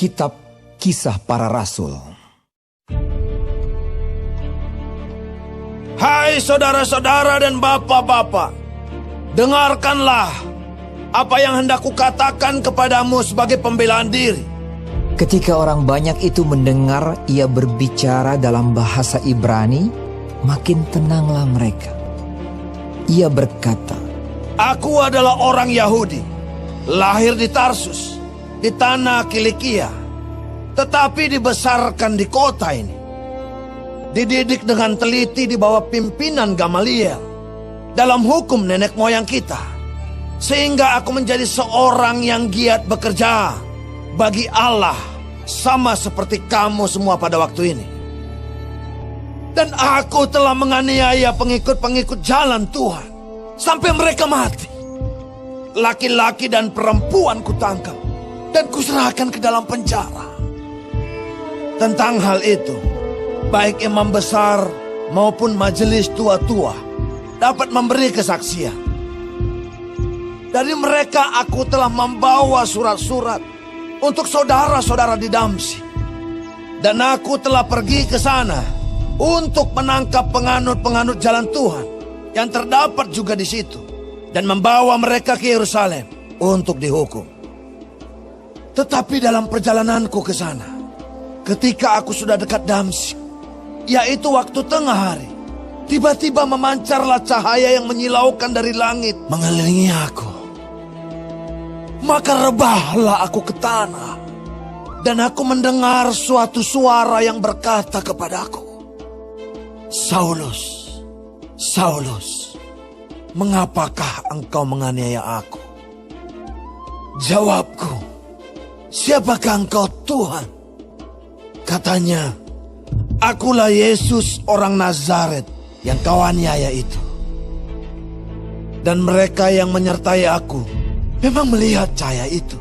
Kitab Kisah Para Rasul. Hai saudara-saudara dan bapak-bapak, dengarkanlah apa yang hendak kukatakan kepadamu sebagai pembelaan diri. Ketika orang banyak itu mendengar ia berbicara dalam bahasa Ibrani, makin tenanglah mereka. Ia berkata, Aku adalah orang Yahudi, lahir di Tarsus, di tanah Kilikia, tetapi dibesarkan di kota ini. Dididik dengan teliti di bawah pimpinan Gamaliel dalam hukum nenek moyang kita, sehingga aku menjadi seorang yang giat bekerja bagi Allah, sama seperti kamu semua pada waktu ini. Dan aku telah menganiaya pengikut-pengikut jalan Tuhan sampai mereka mati. Laki-laki dan perempuan kutangkap dan kuserahkan ke dalam penjara. Tentang hal itu, baik imam besar maupun majelis tua-tua dapat memberi kesaksian. Dari mereka aku telah membawa surat-surat untuk saudara-saudara di Damsyik. Dan aku telah pergi ke sana untuk menangkap penganut-penganut jalan Tuhan yang terdapat juga di situ, dan membawa mereka ke Yerusalem untuk dihukum. Tetapi dalam perjalananku ke sana, ketika aku sudah dekat Damsyik, yaitu waktu tengah hari, tiba-tiba memancarlah cahaya yang menyilaukan dari langit mengelilingi aku. Maka rebahlah aku ke tanah, dan aku mendengar suatu suara yang berkata kepadaku, Saulus, Saulus, mengapakah engkau menganiaya aku? Jawabku, siapakah engkau Tuhan? Katanya, akulah Yesus orang Nazaret yang kau aniaya itu. Dan mereka yang menyertai aku memang melihat cahaya itu.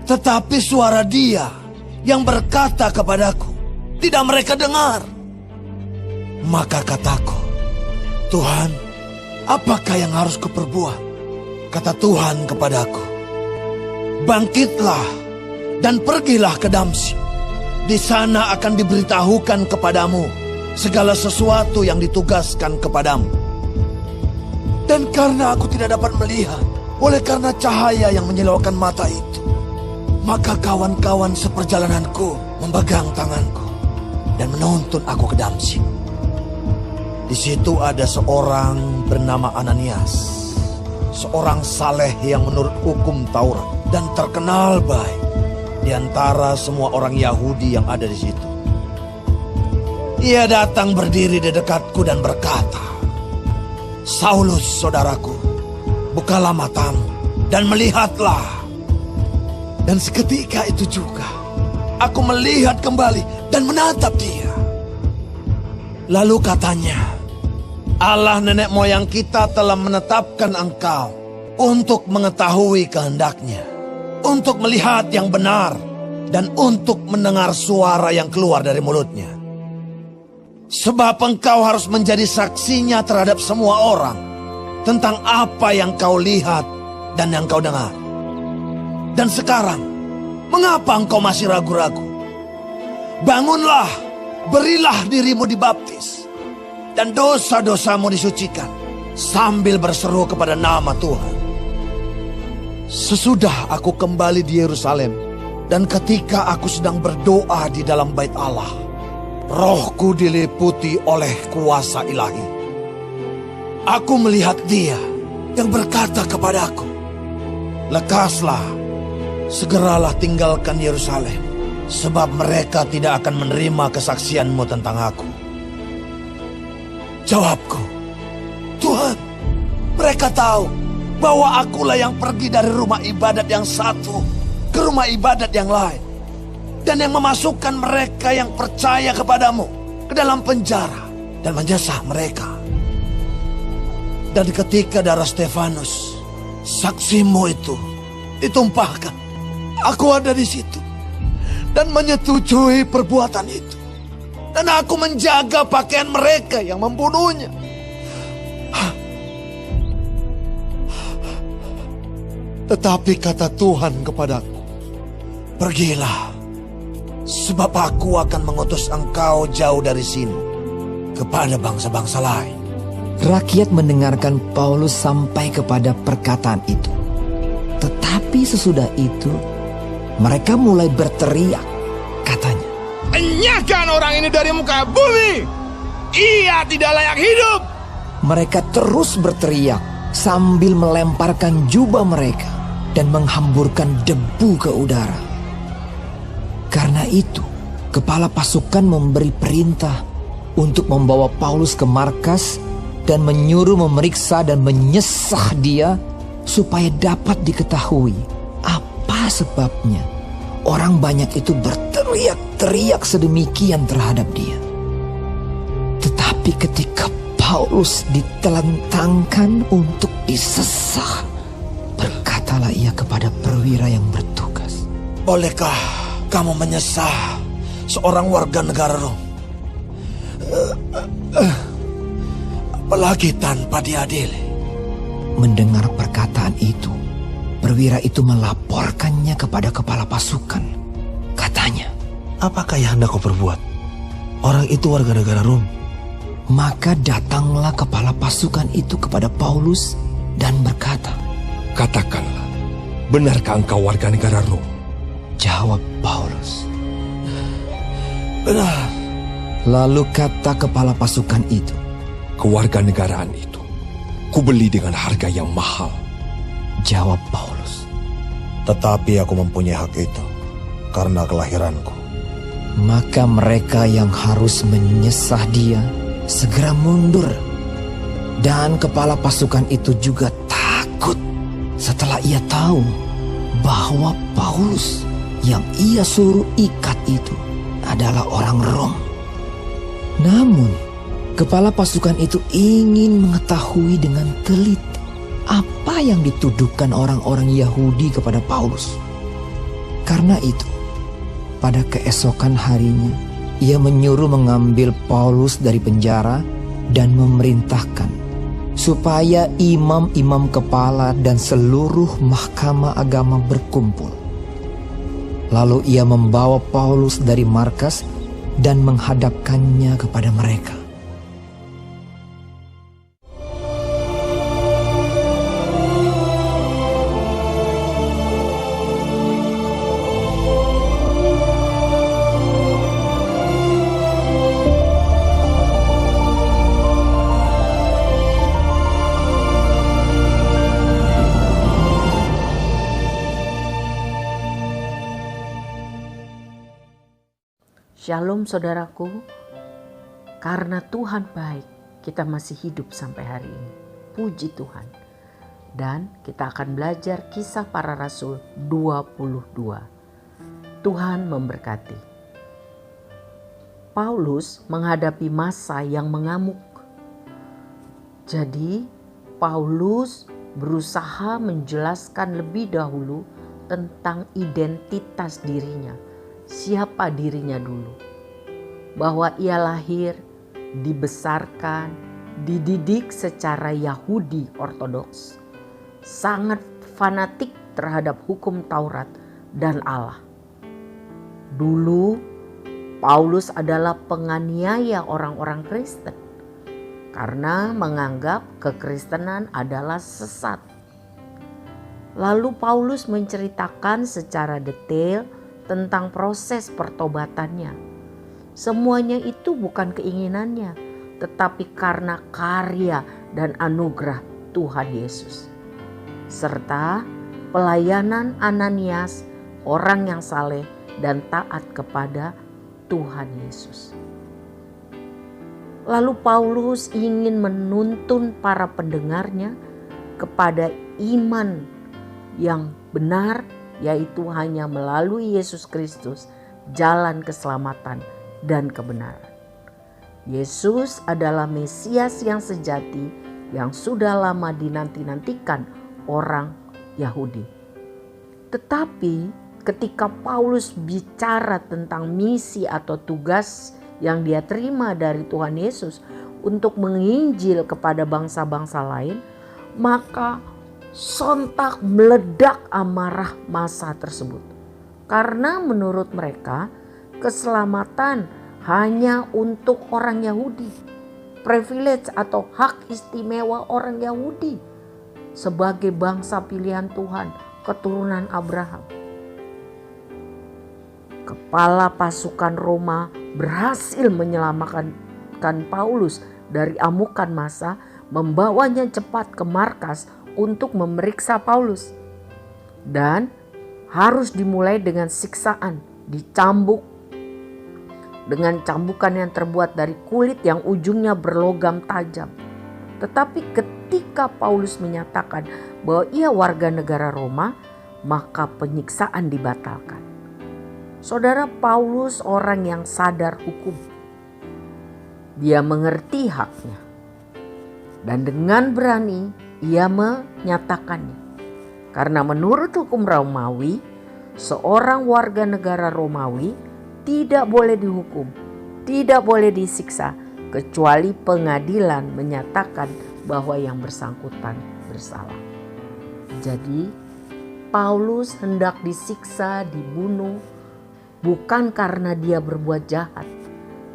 Tetapi suara dia yang berkata kepadaku tidak mereka dengar. Maka kataku, Tuhan, apakah yang harus kuperbuat? Kata Tuhan kepadaku, bangkitlah dan pergilah ke Damsyik. Di sana akan diberitahukan kepadamu segala sesuatu yang ditugaskan kepadamu. Dan karena aku tidak dapat melihat, oleh karena cahaya yang menyilaukan mata itu, maka kawan-kawan seperjalananku memegang tanganku dan menuntun aku ke Damsyik. Di situ ada seorang bernama Ananias, seorang saleh yang menurut hukum Taurat dan terkenal baik di antara semua orang Yahudi yang ada di situ. Ia datang berdiri di dekatku dan berkata, Saulus, saudaraku, bukalah matamu dan melihatlah. Dan seketika itu juga aku melihat kembali dan menatap dia. Lalu katanya, Allah nenek moyang kita telah menetapkan engkau untuk mengetahui kehendaknya, untuk melihat yang benar, dan untuk mendengar suara yang keluar dari mulutnya. Sebab engkau harus menjadi saksinya terhadap semua orang tentang apa yang kau lihat dan yang kau dengar. Dan sekarang, mengapa engkau masih ragu-ragu? Bangunlah, berilah dirimu dibaptis, dan dosa-dosamu disucikan, sambil berseru kepada nama Tuhan. Sesudah aku kembali di Yerusalem, dan ketika aku sedang berdoa di dalam bait Allah, rohku diliputi oleh kuasa ilahi. Aku melihat dia yang berkata kepadaku, lekaslah, segeralah tinggalkan Yerusalem, sebab mereka tidak akan menerima kesaksianmu tentang aku. Jawabku, Tuhan, mereka tahu bahwa akulah yang pergi dari rumah ibadat yang satu ke rumah ibadat yang lain, dan yang memasukkan mereka yang percaya kepadamu ke dalam penjara dan menyesah mereka. Dan ketika darah Stefanus, saksimu itu, ditumpahkan, aku ada di situ dan menyetujui perbuatan itu. Dan aku menjaga pakaian mereka yang membunuhnya. Tetapi kata Tuhan kepadaku, pergilah Sebab aku akan mengutus engkau jauh dari sini kepada bangsa-bangsa lain. Rakyat mendengarkan Paulus sampai kepada perkataan itu. Tetapi sesudah itu, mereka mulai berteriak, katanya, "Enyahkan orang ini dari muka bumi! Ia tidak layak hidup!" Mereka terus berteriak sambil melemparkan jubah mereka dan menghamburkan debu ke udara. Karena itu, kepala pasukan memberi perintah untuk membawa Paulus ke markas dan menyuruh memeriksa dan menyesah dia supaya dapat diketahui apa sebabnya orang banyak itu berteriak-teriak sedemikian terhadap dia. Tetapi ketika Paulus ditelentangkan untuk disesah, berkatalah ia kepada perwira yang bertugas, "Bolehkah kamu menyesah seorang warga negara Rom? Apalagi tanpa diadili." Mendengar perkataan itu, perwira itu melaporkannya kepada kepala pasukan. Katanya, "Apakah yang hendak kau perbuat? Orang itu warga negara Rom." maka datanglah kepala pasukan itu kepada Paulus dan berkata, "Katakanlah, benarkah engkau warga negara Rom?" Jawab Paulus, "Benar." Lalu kata kepala pasukan itu, "Kewarganegaraan itu kubeli dengan harga yang mahal." Jawab Paulus, "Tetapi aku mempunyai hak itu karena kelahiranku." maka mereka yang harus menyesah dia segera mundur. Dan kepala pasukan itu juga takut setelah ia tahu bahwa Paulus yang ia suruh ikat itu adalah orang Rom. Namun, kepala pasukan itu ingin mengetahui dengan teliti apa yang dituduhkan orang-orang Yahudi kepada Paulus. Karena itu, pada keesokan harinya, ia menyuruh mengambil Paulus dari penjara dan memerintahkan supaya imam-imam kepala dan seluruh mahkamah agama berkumpul. Lalu ia membawa Paulus dari markas dan menghadapkannya kepada mereka. Shalom saudaraku, karena Tuhan baik, kita masih hidup sampai hari ini. Puji Tuhan. Dan kita akan belajar Kisah Para Rasul 22. Tuhan memberkati. Paulus menghadapi masa yang mengamuk. Jadi Paulus berusaha menjelaskan lebih dahulu tentang identitas dirinya. Siapa dirinya dulu, bahwa ia lahir, dibesarkan, dididik secara Yahudi Ortodoks, sangat fanatik terhadap hukum Taurat dan Allah. Dulu Paulus adalah penganiaya orang-orang Kristen karena menganggap kekristenan adalah sesat. Lalu Paulus menceritakan secara detail tentang proses pertobatannya. Semuanya itu bukan keinginannya, tetapi karena karya dan anugerah Tuhan Yesus. Serta pelayanan Ananias, orang yang saleh dan taat kepada Tuhan Yesus. Lalu Paulus ingin menuntun para pendengarnya kepada iman yang benar, yaitu hanya melalui Yesus Kristus, jalan keselamatan dan kebenaran. Yesus adalah Mesias yang sejati yang sudah lama dinanti-nantikan orang Yahudi. Tetapi ketika Paulus bicara tentang misi atau tugas yang dia terima dari Tuhan Yesus untuk menginjil kepada bangsa-bangsa lain, maka sontak meledak amarah massa tersebut. Karena menurut mereka keselamatan hanya untuk orang Yahudi. Privilege atau hak istimewa orang Yahudi sebagai bangsa pilihan Tuhan, keturunan Abraham. Kepala pasukan Roma berhasil menyelamatkan Paulus dari amukan massa, membawanya cepat ke markas untuk memeriksa Paulus. Dan harus dimulai dengan siksaan, dicambuk dengan cambukan yang terbuat dari kulit yang ujungnya berlogam tajam. Tetapi ketika Paulus menyatakan bahwa ia warga negara Roma, maka penyiksaan dibatalkan. Saudara, Paulus orang yang sadar hukum. Dia mengerti haknya. Dan dengan berani ia menyatakannya. Karena menurut hukum Romawi, seorang warga negara Romawi tidak boleh dihukum, tidak boleh disiksa, kecuali pengadilan menyatakan bahwa yang bersangkutan bersalah. Jadi Paulus hendak disiksa, dibunuh, bukan karena dia berbuat jahat,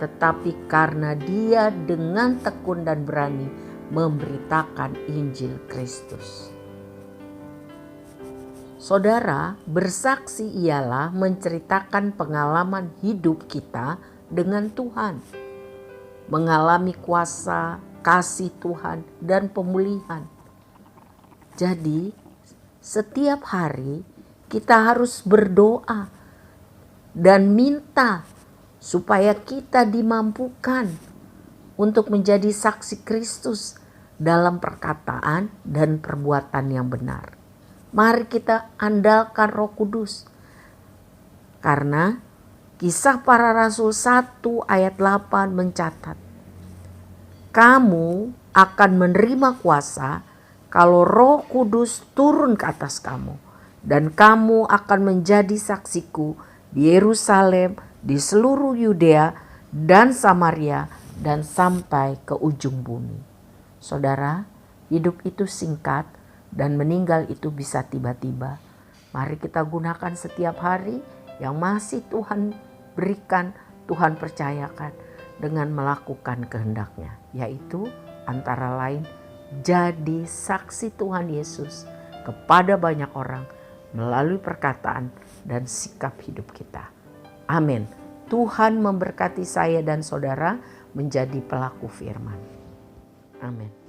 tetapi karena dia dengan tekun dan berani memberitakan Injil Kristus. Saudara, bersaksi ialah menceritakan pengalaman hidup kita dengan Tuhan. Mengalami kuasa, kasih Tuhan, dan pemulihan. Jadi, setiap hari kita harus berdoa dan minta supaya kita dimampukan untuk menjadi saksi Kristus dalam perkataan dan perbuatan yang benar. Mari kita andalkan Roh Kudus. Karena Kisah Para Rasul 1 ayat 8 mencatat, kamu akan menerima kuasa kalau Roh Kudus turun ke atas kamu. Dan kamu akan menjadi saksiku di Yerusalem, di seluruh Yudea dan Samaria, dan sampai ke ujung bumi. Saudara, hidup itu singkat dan meninggal itu bisa tiba-tiba. Mari kita gunakan setiap hari yang masih Tuhan berikan, Tuhan percayakan dengan melakukan kehendak-Nya, yaitu antara lain jadi saksi Tuhan Yesus kepada banyak orang melalui perkataan dan sikap hidup kita. Amin. Tuhan memberkati saya dan saudara menjadi pelaku firman. Amin.